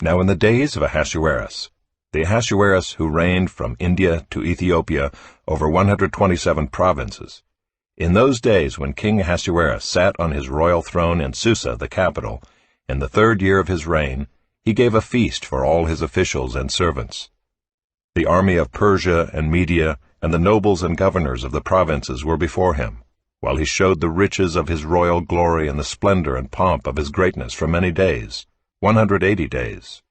Now in the days of Ahasuerus, the Ahasuerus who reigned from India to Ethiopia over 127 provinces, in those days when King Ahasuerus sat on his royal throne in Susa, the capital, in the 3rd year of his reign, he gave a feast for all his officials and servants. The army of Persia and Media and the nobles and governors of the provinces were before him, while he showed the riches of his royal glory and the splendor and pomp of his greatness for many days, 180 days.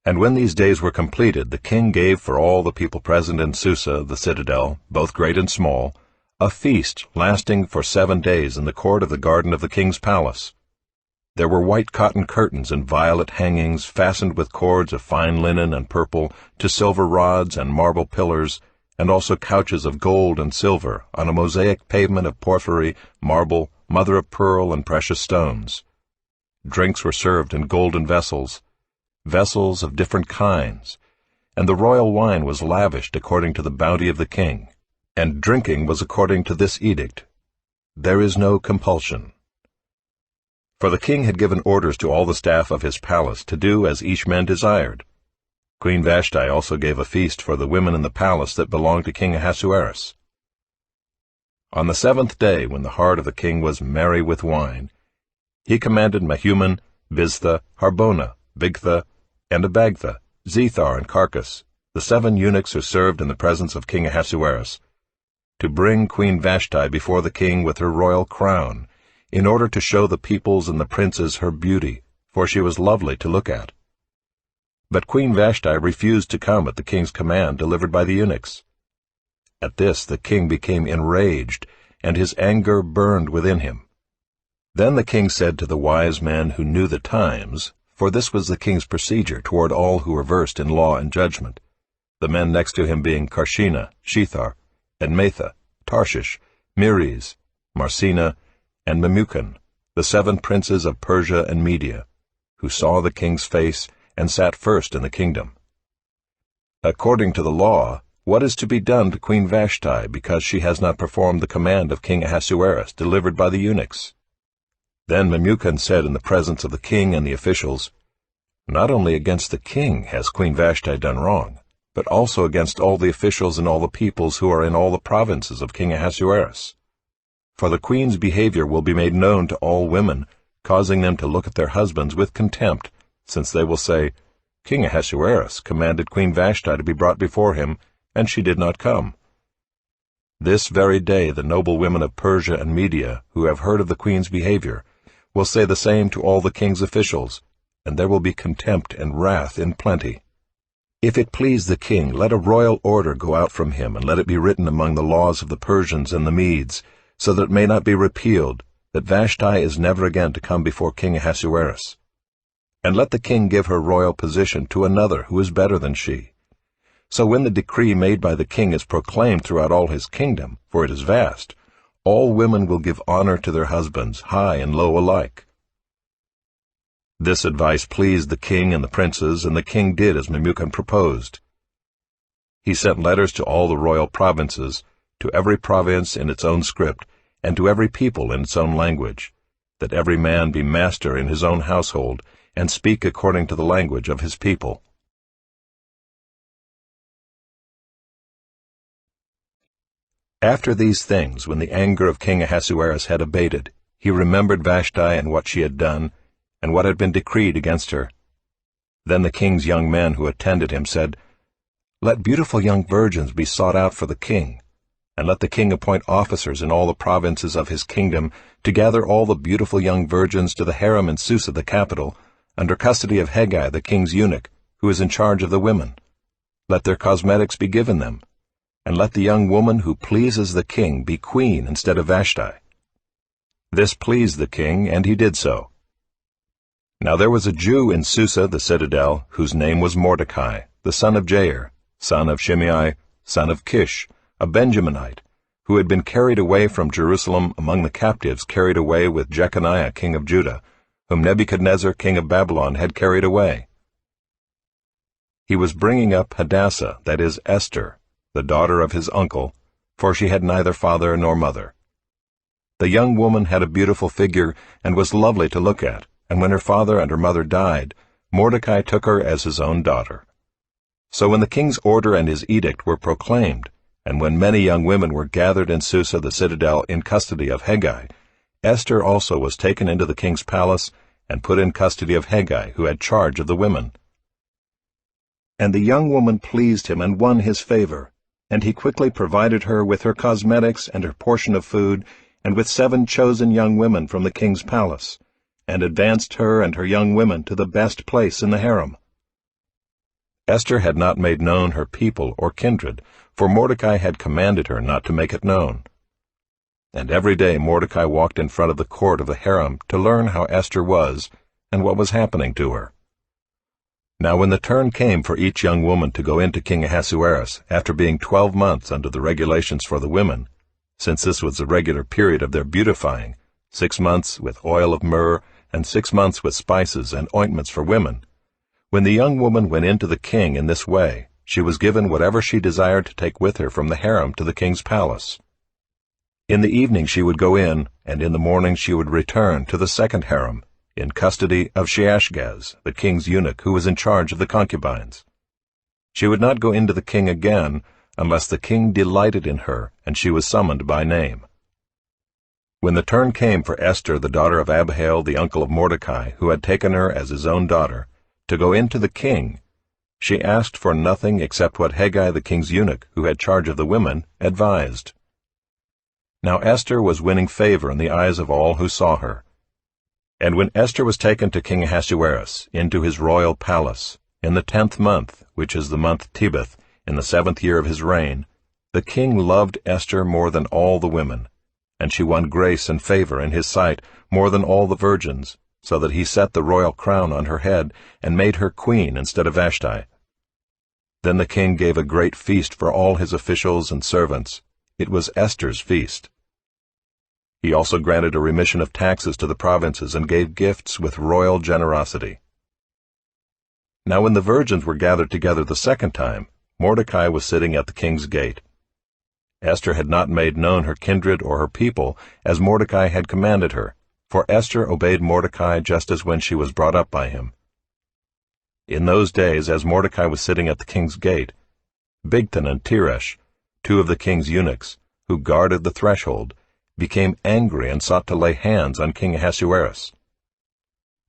And when these days were completed, the king gave for all the people present in Susa, the citadel, both great and small, a feast lasting for 7 days in the court of the garden of the king's palace. There were white cotton curtains and violet hangings fastened with cords of fine linen and purple to silver rods and marble pillars, and also couches of gold and silver on a mosaic pavement of porphyry, marble, mother of pearl, and precious stones. Drinks were served in golden vessels of different kinds, and the royal wine was lavished according to the bounty of the king, and drinking was according to this edict: there is no compulsion. For the king had given orders to all the staff of his palace to do as each man desired. Queen Vashti also gave a feast for the women in the palace that belonged to King Ahasuerus. On the 7th day, when the heart of the king was merry with wine, he commanded Mehuman, Biztha, Harbona, Bigtha, and Abagtha, Zethar, and Carcas, the 7 eunuchs who served in the presence of King Ahasuerus, to bring Queen Vashti before the king with her royal crown, in order to show the peoples and the princes her beauty, for she was lovely to look at. But Queen Vashti refused to come at the king's command delivered by the eunuchs. At this the king became enraged, and his anger burned within him. Then the king said to the wise men who knew the times, for this was the king's procedure toward all who were versed in law and judgment, the men next to him being Carshena, Shethar, Edmatha, Tarshish, Meres, Marsena, and Memucan, the 7 princes of Persia and Media, who saw the king's face and sat first in the kingdom. According to the law, what is to be done to Queen Vashti because she has not performed the command of King Ahasuerus delivered by the eunuchs? Then Memucan said in the presence of the king and the officials, Not only against the king has Queen Vashti done wrong, but also against all the officials and all the peoples who are in all the provinces of King Ahasuerus. For the queen's behavior will be made known to all women, causing them to look at their husbands with contempt, since they will say, King Ahasuerus commanded Queen Vashti to be brought before him, and she did not come. This very day the noble women of Persia and Media, who have heard of the queen's behavior, will say the same to all the king's officials, and there will be contempt and wrath in plenty. If it please the king, let a royal order go out from him, and let it be written among the laws of the Persians and the Medes, so that it may not be repealed, that Vashti is never again to come before King Ahasuerus. And let the king give her royal position to another who is better than she. So when the decree made by the king is proclaimed throughout all his kingdom, for it is vast, all women will give honor to their husbands, high and low alike. This advice pleased the king and the princes, and the king did as Memucan proposed. He sent letters to all the royal provinces, to every province in its own script, and to every people in its own language, that every man be master in his own household, and speak according to the language of his people. After these things, when the anger of King Ahasuerus had abated, he remembered Vashti and what she had done, and what had been decreed against her. Then the king's young men who attended him said, Let beautiful young virgins be sought out for the king, and let the king appoint officers in all the provinces of his kingdom to gather all the beautiful young virgins to the harem in Susa the capital, under custody of Hegai the king's eunuch, who is in charge of the women. Let their cosmetics be given them, and let the young woman who pleases the king be queen instead of Vashti. This pleased the king, and he did so. Now there was a Jew in Susa the citadel, whose name was Mordecai, the son of Jair, son of Shimei, son of Kish, a Benjaminite, who had been carried away from Jerusalem among the captives carried away with Jeconiah king of Judah, whom Nebuchadnezzar king of Babylon had carried away. He was bringing up Hadassah, that is, Esther, the daughter of his uncle, for she had neither father nor mother. The young woman had a beautiful figure, and was lovely to look at, and when her father and her mother died, Mordecai took her as his own daughter. So when the king's order and his edict were proclaimed, and when many young women were gathered in Susa the citadel in custody of Hegai, Esther also was taken into the king's palace and put in custody of Hegai, who had charge of the women. And the young woman pleased him and won his favor, and he quickly provided her with her cosmetics and her portion of food, and with 7 chosen young women from the king's palace, and advanced her and her young women to the best place in the harem. Esther had not made known her people or kindred, for Mordecai had commanded her not to make it known. And every day Mordecai walked in front of the court of the harem to learn how Esther was and what was happening to her. Now when the turn came for each young woman to go into King Ahasuerus, after being 12 months under the regulations for the women, since this was the regular period of their beautifying, 6 months with oil of myrrh, and 6 months with spices and ointments for women, when the young woman went in to the king in this way, she was given whatever she desired to take with her from the harem to the king's palace. In the evening she would go in, and in the morning she would return to the second harem, in custody of Sheashgaz, the king's eunuch who was in charge of the concubines. She would not go into the king again unless the king delighted in her and she was summoned by name. When the turn came for Esther, the daughter of Abihail, the uncle of Mordecai, who had taken her as his own daughter, to go in to the king, she asked for nothing except what Hegai, the king's eunuch, who had charge of the women, advised. Now Esther was winning favor in the eyes of all who saw her. And when Esther was taken to King Ahasuerus, into his royal palace, in the 10th month, which is the month Tebeth, in the 7th year of his reign, the king loved Esther more than all the women, and she won grace and favor in his sight more than all the virgins, so that he set the royal crown on her head and made her queen instead of Vashti. Then the king gave a great feast for all his officials and servants. It was Esther's feast. He also granted a remission of taxes to the provinces and gave gifts with royal generosity. Now when the virgins were gathered together the second time, Mordecai was sitting at the king's gate. Esther had not made known her kindred or her people, as Mordecai had commanded her, for Esther obeyed Mordecai just as when she was brought up by him. In those days, as Mordecai was sitting at the king's gate, Bigthan and Teresh, 2 of the king's eunuchs, who guarded the threshold, became angry and sought to lay hands on King Ahasuerus.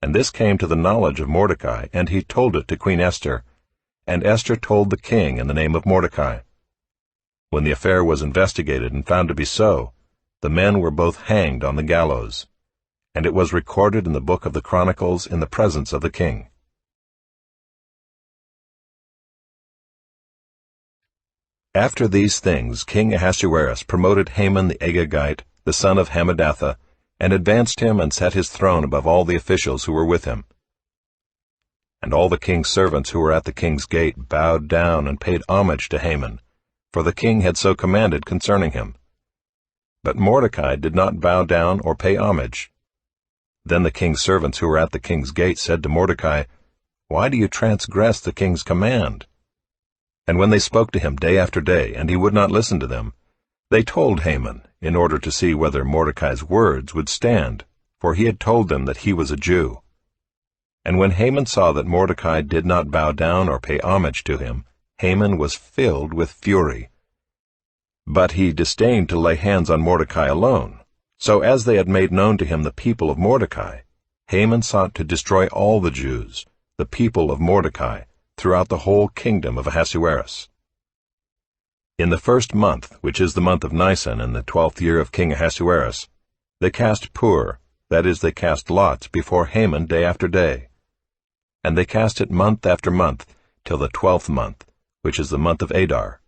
And this came to the knowledge of Mordecai, and he told it to Queen Esther, and Esther told the king in the name of Mordecai. When the affair was investigated and found to be so, the men were both hanged on the gallows, and it was recorded in the book of the Chronicles in the presence of the king. After these things King Ahasuerus promoted Haman the Agagite, the son of Hammedatha, and advanced him and set his throne above all the officials who were with him. And all the king's servants who were at the king's gate bowed down and paid homage to Haman, for the king had so commanded concerning him. But Mordecai did not bow down or pay homage. Then the king's servants who were at the king's gate said to Mordecai, "Why do you transgress the king's command?" And when they spoke to him day after day, and he would not listen to them, they told Haman, in order to see whether Mordecai's words would stand, for he had told them that he was a Jew. And when Haman saw that Mordecai did not bow down or pay homage to him, Haman was filled with fury. But he disdained to lay hands on Mordecai alone. So as they had made known to him the people of Mordecai, Haman sought to destroy all the Jews, the people of Mordecai, throughout the whole kingdom of Ahasuerus. In the 1st month, which is the month of Nisan, in the 12th year of King Ahasuerus, they cast pur, that is, they cast lots, before Haman day after day. And they cast it month after month, till the 12th month, which is the month of Adar.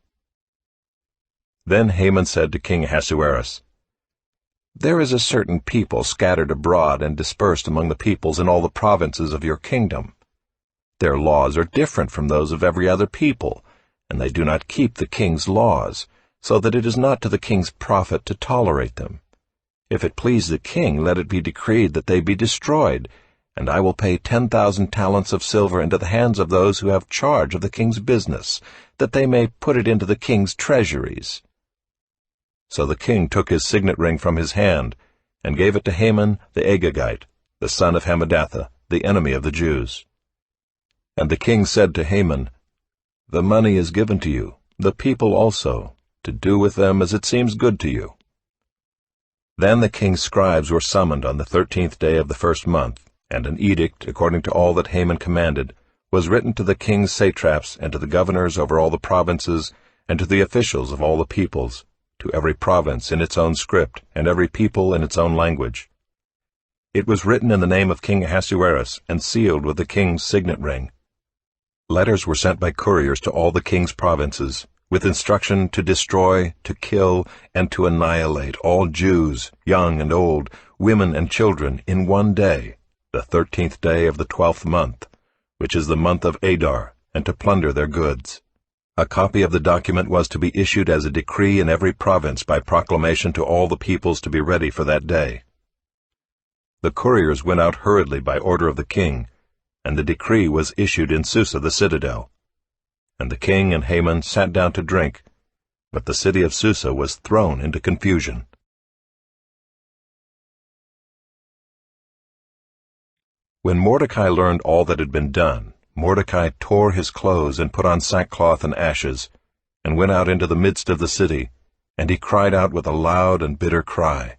Then Haman said to King Ahasuerus, "There is a certain people scattered abroad and dispersed among the peoples in all the provinces of your kingdom. Their laws are different from those of every other people, and they do not keep the king's laws, so that it is not to the king's profit to tolerate them. If it please the king, let it be decreed that they be destroyed, and I will pay 10,000 talents of silver into the hands of those who have charge of the king's business, that they may put it into the king's treasuries." So the king took his signet ring from his hand, and gave it to Haman the Agagite, the son of Hammedatha, the enemy of the Jews. And the king said to Haman, "The money is given to you, the people also, to do with them as it seems good to you." Then the king's scribes were summoned on the 13th day of the first month, and an edict, according to all that Haman commanded, was written to the king's satraps and to the governors over all the provinces and to the officials of all the peoples, to every province in its own script and every people in its own language. It was written in the name of King Ahasuerus and sealed with the king's signet ring. Letters were sent by couriers to all the king's provinces, with instruction to destroy, to kill, and to annihilate all Jews, young and old, women and children, in one day, the 13th day of the 12th month, which is the month of Adar, and to plunder their goods. A copy of the document was to be issued as a decree in every province by proclamation to all the peoples to be ready for that day. The couriers went out hurriedly by order of the king, and the decree was issued in Susa the citadel. And the king and Haman sat down to drink, but the city of Susa was thrown into confusion. When Mordecai learned all that had been done, Mordecai tore his clothes and put on sackcloth and ashes, and went out into the midst of the city, and he cried out with a loud and bitter cry.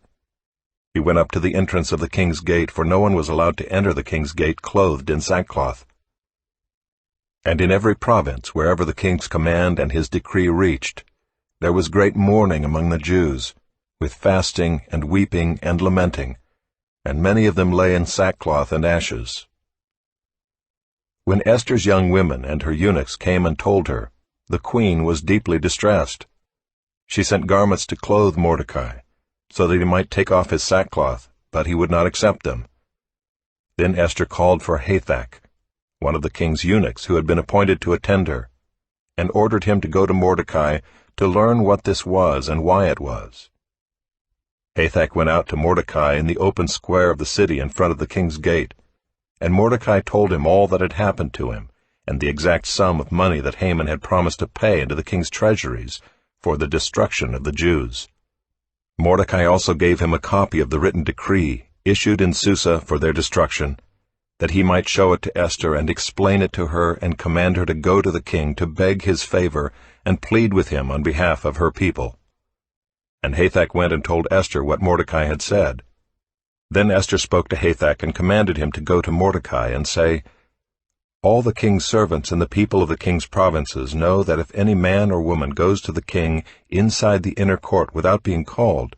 He went up to the entrance of the king's gate, for no one was allowed to enter the king's gate clothed in sackcloth. And in every province, wherever the king's command and his decree reached, there was great mourning among the Jews, with fasting and weeping and lamenting, and many of them lay in sackcloth and ashes. When Esther's young women and her eunuchs came and told her, the queen was deeply distressed. She sent garments to clothe Mordecai, so that he might take off his sackcloth, but he would not accept them. Then Esther called for Hathach, one of the king's eunuchs who had been appointed to attend her, and ordered him to go to Mordecai to learn what this was and why it was. Hathach went out to Mordecai in the open square of the city in front of the king's gate, and Mordecai told him all that had happened to him, and the exact sum of money that Haman had promised to pay into the king's treasuries for the destruction of the Jews. Mordecai also gave him a copy of the written decree issued in Susa for their destruction, that he might show it to Esther and explain it to her and command her to go to the king to beg his favor and plead with him on behalf of her people. And Hathach went and told Esther what Mordecai had said. Then Esther spoke to Hathach and commanded him to go to Mordecai and say, "All the king's servants and the people of the king's provinces know that if any man or woman goes to the king inside the inner court without being called,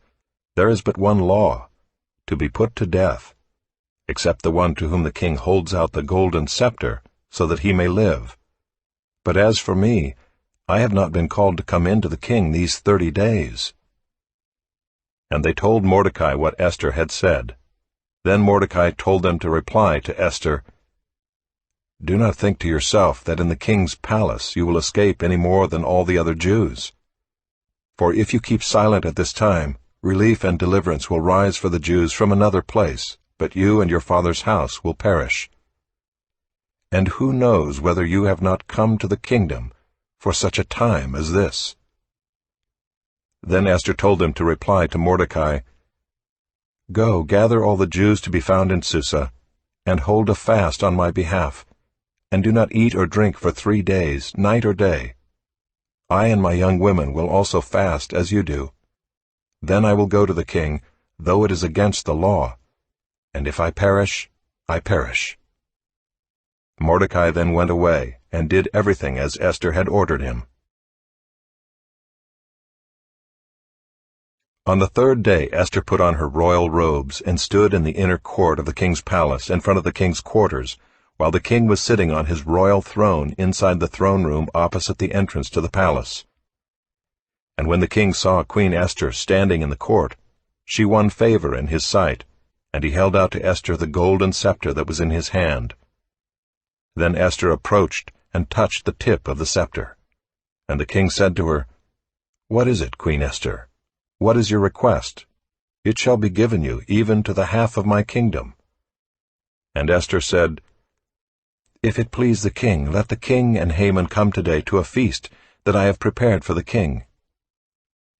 there is but one law, to be put to death, except the one to whom the king holds out the golden scepter, so that he may live. But as for me, I have not been called to come in to the king these 30 days. And they told Mordecai what Esther had said. Then Mordecai told them to reply to Esther, "Do not think to yourself that in the king's palace you will escape any more than all the other Jews. For if you keep silent at this time, relief and deliverance will rise for the Jews from another place, but you and your father's house will perish. And who knows whether you have not come to the kingdom for such a time as this?" Then Esther told them to reply to Mordecai, "Go, gather all the Jews to be found in Susa, and hold a fast on my behalf, and do not eat or drink for 3 days, night or day. I and my young women will also fast as you do. Then I will go to the king, though it is against the law, and if I perish, I perish." Mordecai then went away, and did everything as Esther had ordered him. On the 3rd day Esther put on her royal robes, and stood in the inner court of the king's palace in front of the king's quarters, while the king was sitting on his royal throne inside the throne room opposite the entrance to the palace. And when the king saw Queen Esther standing in the court, she won favor in his sight, and he held out to Esther the golden scepter that was in his hand. Then Esther approached and touched the tip of the scepter. And the king said to her, "What is it, Queen Esther? What is your request? It shall be given you, even to the half of my kingdom." And Esther said, "If it please the king, let the king and Haman come today to a feast that I have prepared for the king."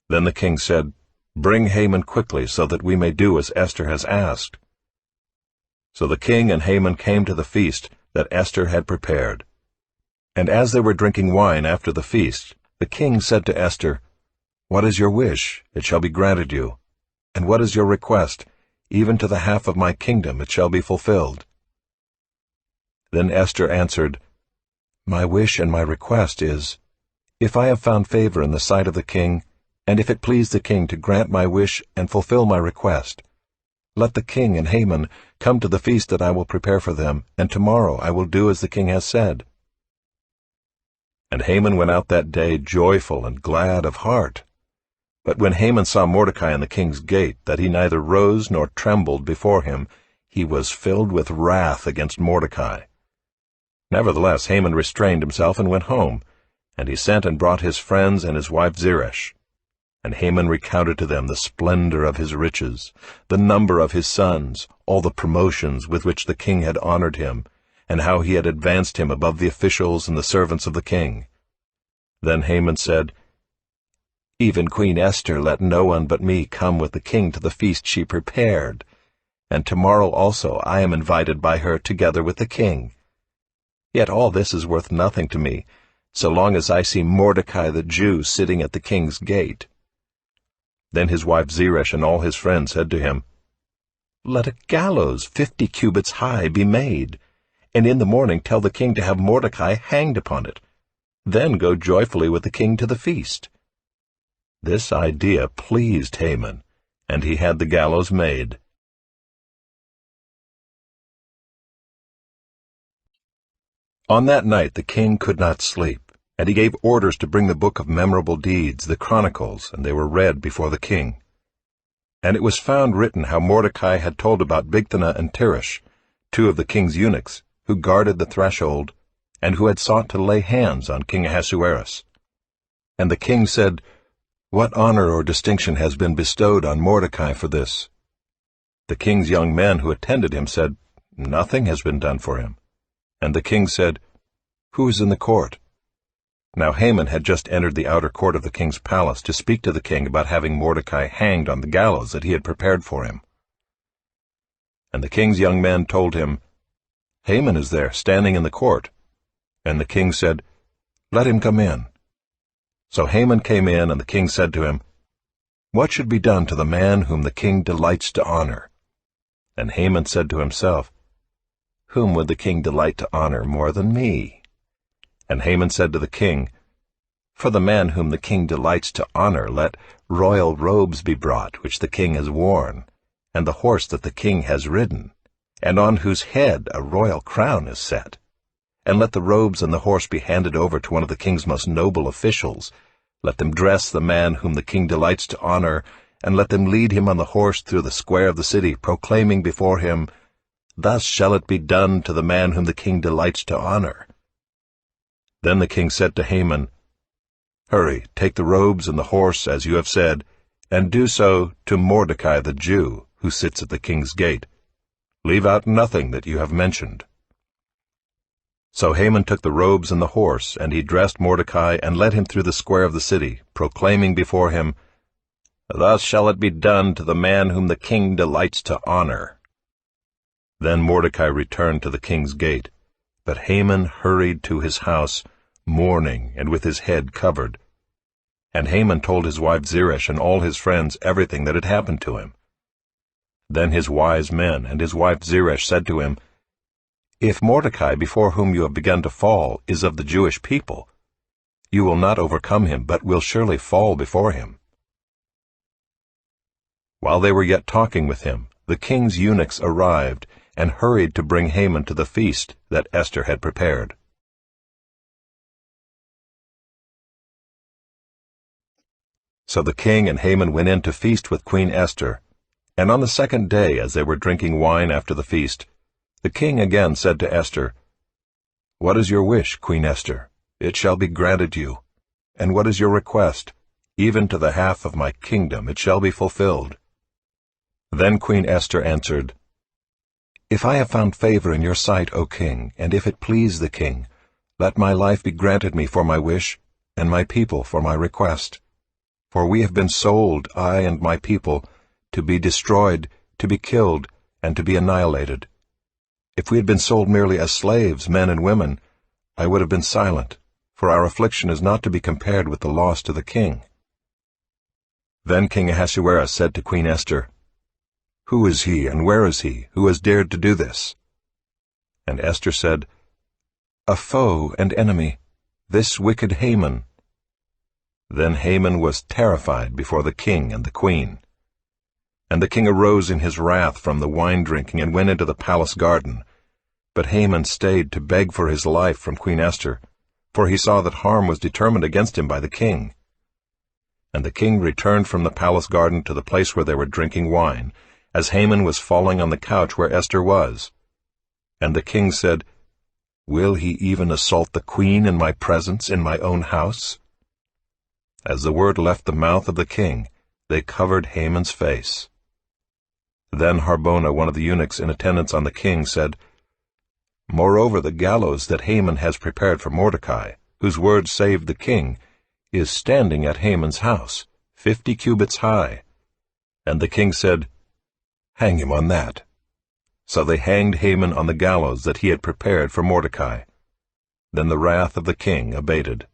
Then the king said, "Bring Haman quickly, so that we may do as Esther has asked." So the king and Haman came to the feast that Esther had prepared, And as they were drinking wine after the feast, the king said to Esther, "What is your wish? It shall be granted you. And what is your request? Even to the half of my kingdom it shall be fulfilled." Then Esther answered, "My wish and my request is, if I have found favor in the sight of the king, and if it please the king to grant my wish and fulfill my request, let the king and Haman come to the feast that I will prepare for them, and tomorrow I will do as the king has said." And Haman went out that day joyful and glad of heart. But when Haman saw Mordecai in the king's gate, that he neither rose nor trembled before him, he was filled with wrath against Mordecai. Nevertheless Haman restrained himself and went home, and he sent and brought his friends and his wife Zeresh. And Haman recounted to them the splendor of his riches, the number of his sons, all the promotions with which the king had honored him, and how he had advanced him above the officials and the servants of the king. Then Haman said, "Even Queen Esther let no one but me come with the king to the feast she prepared, and tomorrow also I am invited by her together with the king. Yet all this is worth nothing to me, so long as I see Mordecai the Jew sitting at the king's gate." Then his wife Zeresh and all his friends said to him, "Let a gallows 50 cubits high be made, and in the morning tell the king to have Mordecai hanged upon it. Then go joyfully with the king to the feast." This idea pleased Haman, and he had the gallows made. On that night the king could not sleep, and he gave orders to bring the book of memorable deeds, the Chronicles, and they were read before the king. And it was found written how Mordecai had told about Bigthana and Teresh, 2 of the king's eunuchs, who guarded the threshold, and who had sought to lay hands on King Ahasuerus. And the king said, "What honor or distinction has been bestowed on Mordecai for this?" The king's young men who attended him said, "Nothing has been done for him." And the king said, "Who is in the court?" Now Haman had just entered the outer court of the king's palace to speak to the king about having Mordecai hanged on the gallows that he had prepared for him. And the king's young men told him, "Haman is there, standing in the court." And the king said, "Let him come in." So Haman came in, and the king said to him, "What should be done to the man whom the king delights to honor?" And Haman said to himself, "Whom would the king delight to honor more than me?" And Haman said to the king, "For the man whom the king delights to honor, let royal robes be brought, which the king has worn, and the horse that the king has ridden, and on whose head a royal crown is set. And let the robes and the horse be handed over to one of the king's most noble officials. Let them dress the man whom the king delights to honor, and let them lead him on the horse through the square of the city, proclaiming before him, 'Thus shall it be done to the man whom the king delights to honor.'" Then the king said to Haman, "Hurry, take the robes and the horse, as you have said, and do so to Mordecai the Jew, who sits at the king's gate. Leave out nothing that you have mentioned." So Haman took the robes and the horse, and he dressed Mordecai and led him through the square of the city, proclaiming before him, "Thus shall it be done to the man whom the king delights to honor." Then Mordecai returned to the king's gate, but Haman hurried to his house, mourning and with his head covered. And Haman told his wife Zeresh and all his friends everything that had happened to him. Then his wise men and his wife Zeresh said to him, "If Mordecai, before whom you have begun to fall, is of the Jewish people, you will not overcome him, but will surely fall before him." While they were yet talking with him, the king's eunuchs arrived, and hurried to bring Haman to the feast that Esther had prepared. So the king and Haman went in to feast with Queen Esther, and on the second day, as they were drinking wine after the feast, the king again said to Esther, "What is your wish, Queen Esther? It shall be granted you. And what is your request? Even to the half of my kingdom it shall be fulfilled." Then Queen Esther answered, "If I have found favor in your sight, O king, and if it please the king, let my life be granted me for my wish, and my people for my request. For we have been sold, I and my people, to be destroyed, to be killed, and to be annihilated. If we had been sold merely as slaves, men and women, I would have been silent, for our affliction is not to be compared with the loss to the king." Then King Ahasuerus said to Queen Esther, "Who is he, and where is he, who has dared to do this?" And Esther said, "A foe and enemy, this wicked Haman." Then Haman was terrified before the king and the queen. And the king arose in his wrath from the wine-drinking and went into the palace garden. But Haman stayed to beg for his life from Queen Esther, for he saw that harm was determined against him by the king. And the king returned from the palace garden to the place where they were drinking wine, as Haman was falling on the couch where Esther was. And the king said, "Will he even assault the queen in my presence, in my own house?" As the word left the mouth of the king, they covered Haman's face. Then Harbona, one of the eunuchs in attendance on the king, said, "Moreover, the gallows that Haman has prepared for Mordecai, whose word saved the king, is standing at Haman's house, 50 cubits high." And the king said, "Hang him on that." So they hanged Haman on the gallows that he had prepared for Mordecai. Then the wrath of the king abated.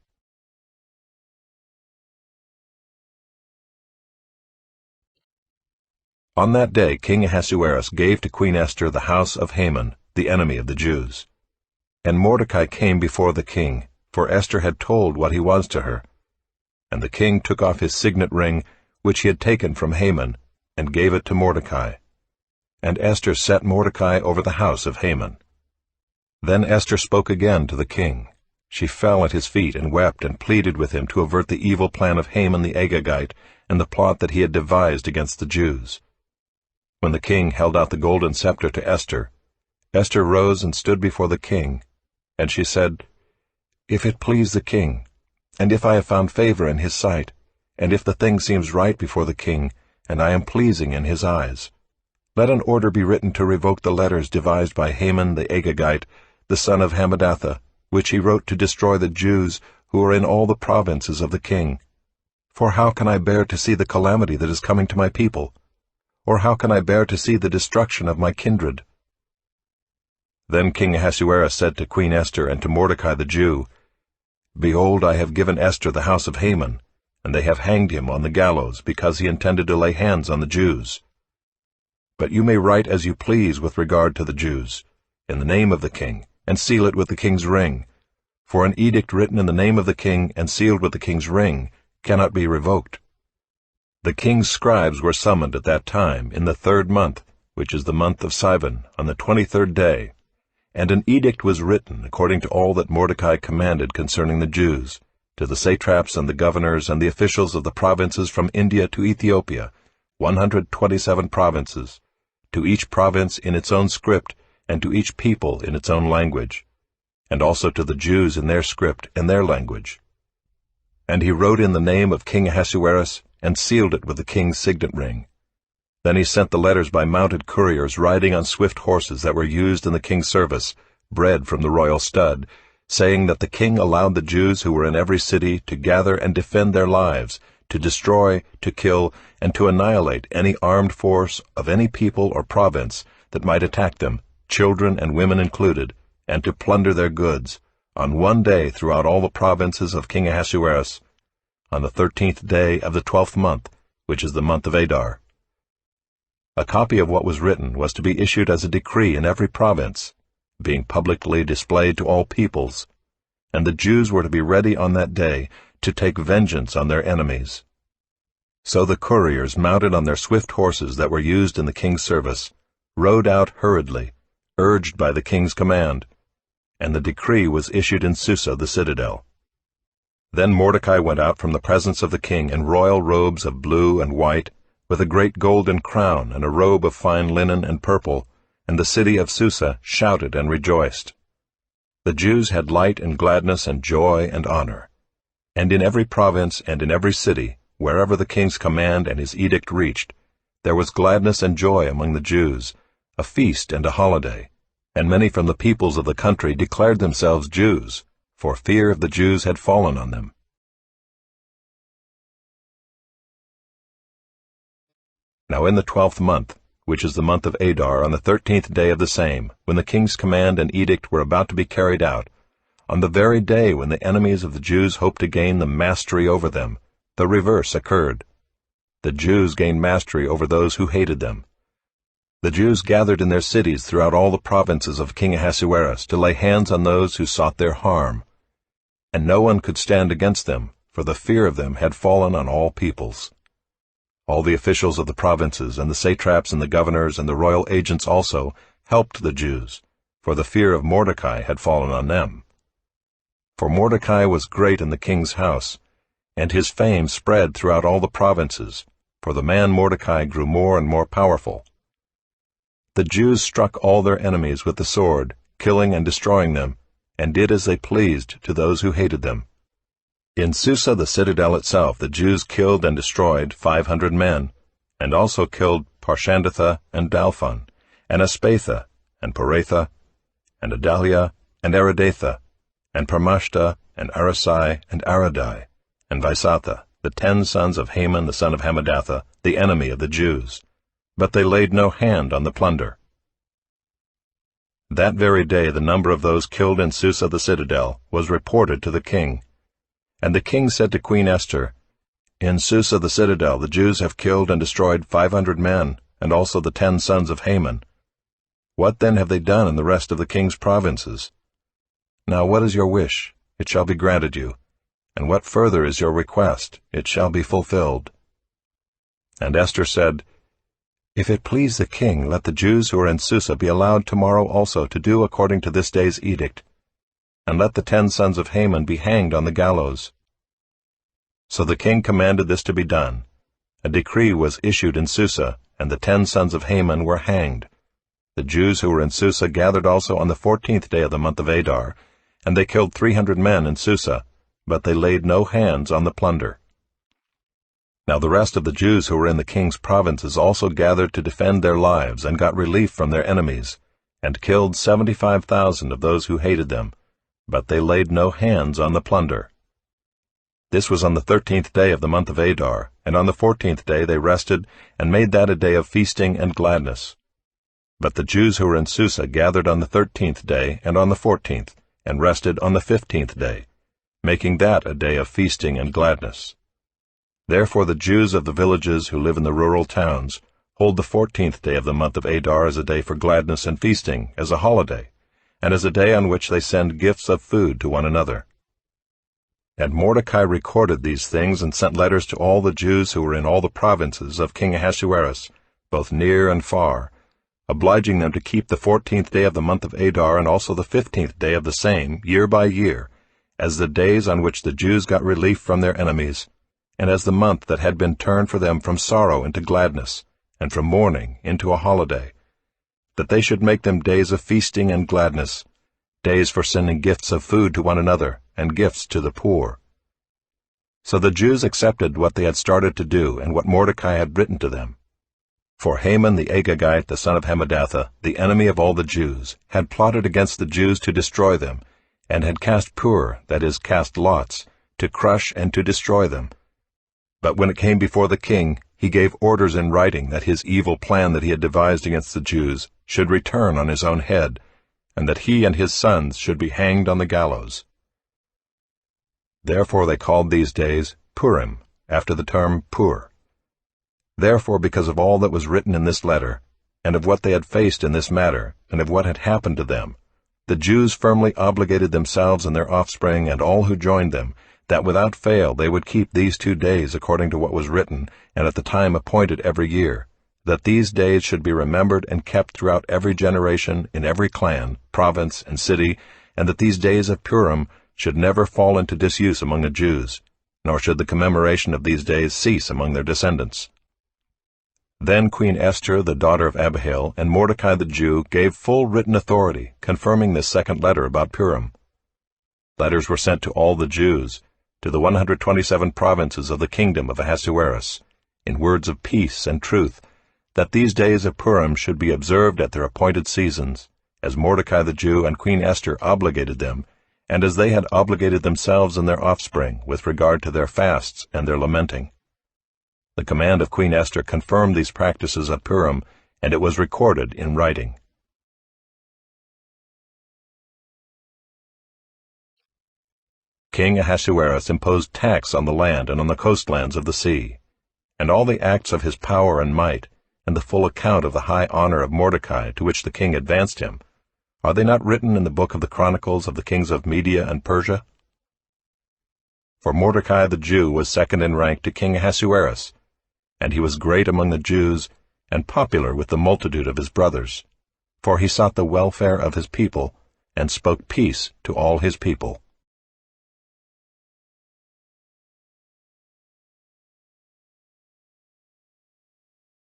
On that day King Ahasuerus gave to Queen Esther the house of Haman, the enemy of the Jews. And Mordecai came before the king, for Esther had told what he was to her. And the king took off his signet ring, which he had taken from Haman, and gave it to Mordecai. And Esther set Mordecai over the house of Haman. Then Esther spoke again to the king. She fell at his feet and wept and pleaded with him to avert the evil plan of Haman the Agagite and the plot that he had devised against the Jews. When the king held out the golden scepter to Esther, Esther rose and stood before the king, and she said, "If it please the king, and if I have found favor in his sight, and if the thing seems right before the king, and I am pleasing in his eyes, let an order be written to revoke the letters devised by Haman the Agagite, the son of Hammedatha, which he wrote to destroy the Jews who are in all the provinces of the king. For how can I bear to see the calamity that is coming to my people? Or how can I bear to see the destruction of my kindred?" Then King Ahasuerus said to Queen Esther and to Mordecai the Jew, "Behold, I have given Esther the house of Haman, and they have hanged him on the gallows, because he intended to lay hands on the Jews. But you may write as you please with regard to the Jews, in the name of the king, and seal it with the king's ring, for an edict written in the name of the king and sealed with the king's ring cannot be revoked." The king's scribes were summoned at that time in the 3rd month, which is the month of Sivan, on the 23rd day, and an edict was written according to all that Mordecai commanded concerning the Jews, to the satraps and the governors and the officials of the provinces from India to Ethiopia, 127 provinces, to each province in its own script, and to each people in its own language, and also to the Jews in their script and their language. And he wrote in the name of King Ahasuerus, and sealed it with the king's signet ring. Then he sent the letters by mounted couriers riding on swift horses that were used in the king's service, bred from the royal stud, saying that the king allowed the Jews who were in every city to gather and defend their lives, to destroy, to kill, and to annihilate any armed force of any people or province that might attack them, children and women included, and to plunder their goods, on one day throughout all the provinces of King Ahasuerus, on the 13th day of the 12th month, which is the month of Adar. A copy of what was written was to be issued as a decree in every province, being publicly displayed to all peoples, and the Jews were to be ready on that day to take vengeance on their enemies. So the couriers, mounted on their swift horses that were used in the king's service, rode out hurriedly, urged by the king's command, and the decree was issued in Susa the citadel. Then Mordecai went out from the presence of the king in royal robes of blue and white, with a great golden crown and a robe of fine linen and purple, and the city of Susa shouted and rejoiced. The Jews had light and gladness and joy and honor. And in every province and in every city, wherever the king's command and his edict reached, there was gladness and joy among the Jews, a feast and a holiday, and many from the peoples of the country declared themselves Jews, for fear of the Jews had fallen on them. Now in the 12th month, which is the month of Adar, on the 13th day of the same, when the king's command and edict were about to be carried out, on the very day when the enemies of the Jews hoped to gain the mastery over them, the reverse occurred. The Jews gained mastery over those who hated them. The Jews gathered in their cities throughout all the provinces of King Ahasuerus to lay hands on those who sought their harm. And no one could stand against them, for the fear of them had fallen on all peoples. All the officials of the provinces, and the satraps and the governors and the royal agents also, helped the Jews, for the fear of Mordecai had fallen on them. For Mordecai was great in the king's house, and his fame spread throughout all the provinces, for the man Mordecai grew more and more powerful. The Jews struck all their enemies with the sword, killing and destroying them, and did as they pleased to those who hated them. In Susa the citadel itself the Jews killed and destroyed 500 men, and also killed Parshandatha and Dalphon, and Aspatha, and Poratha, and Adalia, and Aridatha, and Parmashta, and Arasai, and Aradai, and Vaisatha, the 10 sons of Haman the son of Hammedatha, the enemy of the Jews. But they laid no hand on the plunder. That very day the number of those killed in Susa the citadel was reported to the king. And the king said to Queen Esther, "In Susa the citadel the Jews have killed and destroyed 500 men, and also the 10 sons of Haman. What then have they done in the rest of the king's provinces? Now what is your wish? It shall be granted you. And what further is your request? It shall be fulfilled." And Esther said, "If it please the king, let the Jews who are in Susa be allowed tomorrow also to do according to this day's edict, and let the 10 sons of Haman be hanged on the gallows." So the king commanded this to be done. A decree was issued in Susa, and the 10 sons of Haman were hanged. The Jews who were in Susa gathered also on the 14th day of the month of Adar, and they killed 300 men in Susa, but they laid no hands on the plunder. Now the rest of the Jews who were in the king's provinces also gathered to defend their lives and got relief from their enemies, and killed 75,000 of those who hated them, but they laid no hands on the plunder. This was on the 13th day of the month of Adar, and on the 14th day they rested, and made that a day of feasting and gladness. But the Jews who were in Susa gathered on the 13th day and on the 14th, and rested on the 15th day, making that a day of feasting and gladness. Therefore the Jews of the villages who live in the rural towns hold the 14th day of the month of Adar as a day for gladness and feasting, as a holiday, and as a day on which they send gifts of food to one another. And Mordecai recorded these things and sent letters to all the Jews who were in all the provinces of King Ahasuerus, both near and far, obliging them to keep the 14th day of the month of Adar and also the 15th day of the same, year by year, as the days on which the Jews got relief from their enemies, and as the month that had been turned for them from sorrow into gladness, and from mourning into a holiday, that they should make them days of feasting and gladness, days for sending gifts of food to one another, and gifts to the poor. So the Jews accepted what they had started to do, and what Mordecai had written to them. For Haman the Agagite, the son of Hammedatha, the enemy of all the Jews, had plotted against the Jews to destroy them, and had cast pur, that is, cast lots, to crush and to destroy them. But when it came before the king, he gave orders in writing that his evil plan that he had devised against the Jews should return on his own head, and that he and his sons should be hanged on the gallows. Therefore they called these days Purim, after the term pur. Therefore, because of all that was written in this letter, and of what they had faced in this matter, and of what had happened to them, the Jews firmly obligated themselves and their offspring and all who joined them, that without fail they would keep these 2 days according to what was written, and at the time appointed every year, that these days should be remembered and kept throughout every generation, in every clan, province, and city, and that these days of Purim should never fall into disuse among the Jews, nor should the commemoration of these days cease among their descendants. Then Queen Esther, the daughter of Abihail, and Mordecai the Jew gave full written authority, confirming this second letter about Purim. Letters were sent to all the Jews, to the 127 provinces of the kingdom of Ahasuerus, in words of peace and truth, that these days of Purim should be observed at their appointed seasons, as Mordecai the Jew and Queen Esther obligated them, and as they had obligated themselves and their offspring with regard to their fasts and their lamenting. The command of Queen Esther confirmed these practices of Purim, and it was recorded in writing. King Ahasuerus imposed tax on the land and on the coastlands of the sea. And all the acts of his power and might, and the full account of the high honor of Mordecai to which the king advanced him, are they not written in the book of the Chronicles of the kings of Media and Persia? For Mordecai the Jew was second in rank to King Ahasuerus, and he was great among the Jews and popular with the multitude of his brothers, for he sought the welfare of his people and spoke peace to all his people.